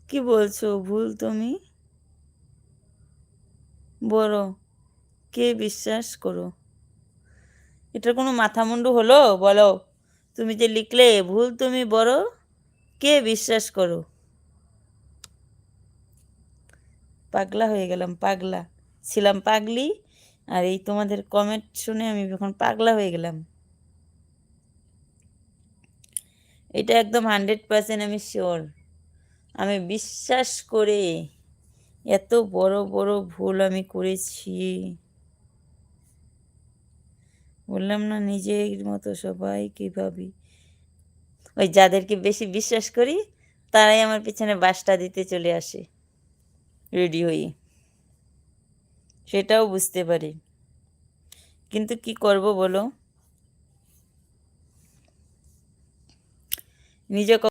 কি বলছো? ভুল তুমি বড়, কে বিশ্বাস করো? এটার কোনো মাথামুন্ডু হলো? বলো। তুমি যে লিখলে ভুল তুমি বড়, কে বিশ্বাস করো? পাগলা হয়ে গেলাম, পাগলা ছিলাম পাগলি, আর এই তোমাদের কমেন্ট শুনে আমি এখন পাগলা হয়ে গেলাম। এটা একদম 100% আমি শিওর। আমি বিশ্বাস করে এত বড় বড় ভুল আমি করেছি। বললাম না, নিজের মতো সবাইকে ভাবি। ওই যাদেরকে বেশি বিশ্বাস করি তারাই আমার পিছনে বাসটা দিতে চলে আসে রেডি হয়ে, সেটাও বুঝতে পারি। কিন্তু কি করব বলো? নিজে